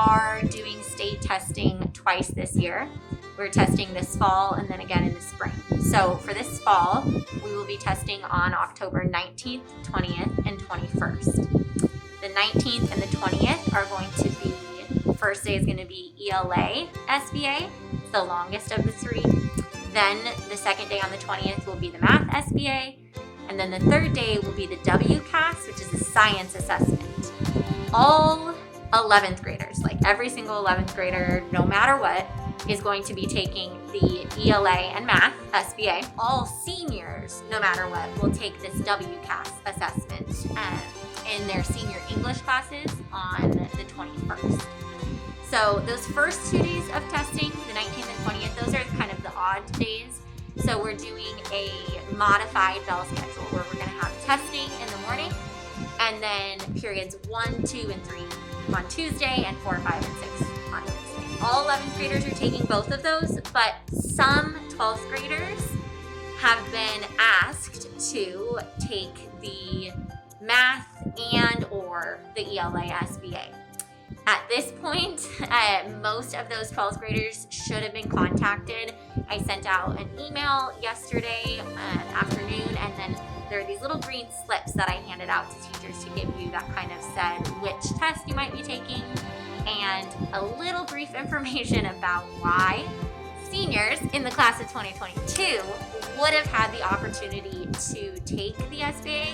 are doing state testing twice this year. We're testing this fall and then again in the spring. So for this fall, we will be testing on October 19th, 20th, and 21st. The 19th and the 20th are going to be, first day is going to be ELA SBA, the longest of the three. Then the second day on the 20th will be the Math SBA. And then the third day will be the WCAS, which is a science assessment. All 11th graders, like every single 11th grader, no matter what, is going to be taking the ELA and Math SBA. All seniors, no matter what, will take this WCAS assessment in their senior English classes on the 21st. So those first 2 days of testing, the 19th and 20th, those are kind of the odd days. So we're doing a modified bell schedule where we're going to have testing in the morning and then periods 1, 2, and 3 on Tuesday and 4, 5, and 6 on Wednesday. All 11th graders are taking both of those, but some 12th graders have been asked to take the Math and or the ELA SBA. At this point, most of those 12th graders should have been contacted. I sent out an email yesterday afternoon, and then there are these little green slips that I handed out to teachers to give you that kind of said which test you might be taking and a little brief information about why seniors in the class of 2022 would have had the opportunity to take the SBA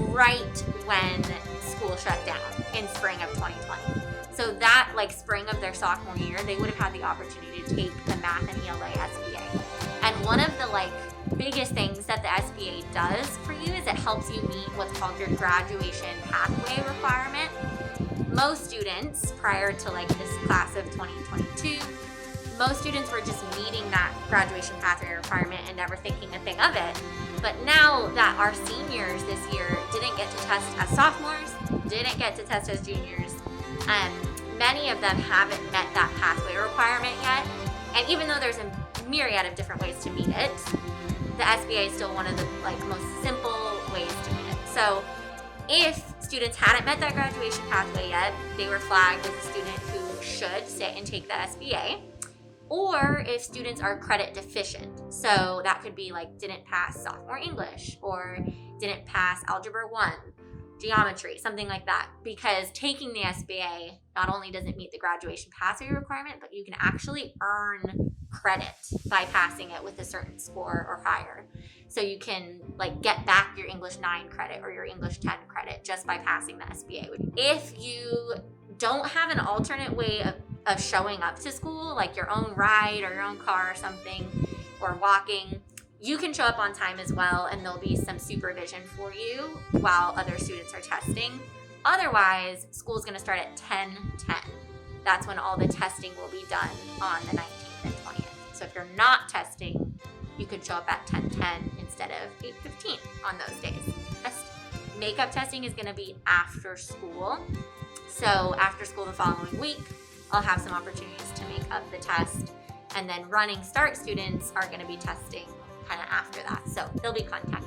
right when school shut down in spring of 2020. So that, like, spring of their sophomore year, they would have had the opportunity to take the Math and ELA SBA. And one of the, biggest things that the SBA does for you is it helps you meet what's called your Graduation Pathway requirement. Most students, prior to, this class of 2022, most students were just meeting that Graduation Pathway requirement and never thinking a thing of it. But now that our seniors this year didn't get to test as sophomores, didn't get to test as juniors, many of them haven't met that pathway requirement yet. And even though there's a myriad of different ways to meet it, the SBA is still one of the most simple ways to meet it. So if students hadn't met that graduation pathway yet, they were flagged as a student who should sit and take the SBA. Or if students are credit deficient, so that could be didn't pass sophomore English or didn't pass Algebra 1, geometry, something like that. Because taking the SBA not only doesn't meet the graduation pathway requirement, but you can actually earn credit by passing it with a certain score or higher. So you can get back your English 9 credit or your English 10 credit just by passing the SBA. If you don't have an alternate way of showing up to school, like your own ride or your own car or something, or walking, you can show up on time as well, and there'll be some supervision for you while other students are testing. Otherwise, school's going to start at 10:10. That's when all the testing will be done on the 19th and 20th. So if you're not testing, you could show up at 10:10 instead of 8:15 on those days. Makeup testing is going to be after school. So after school the following week, I'll have some opportunities to make up the test. And then running start students are going to be testing kind of after that. So they'll be contacted.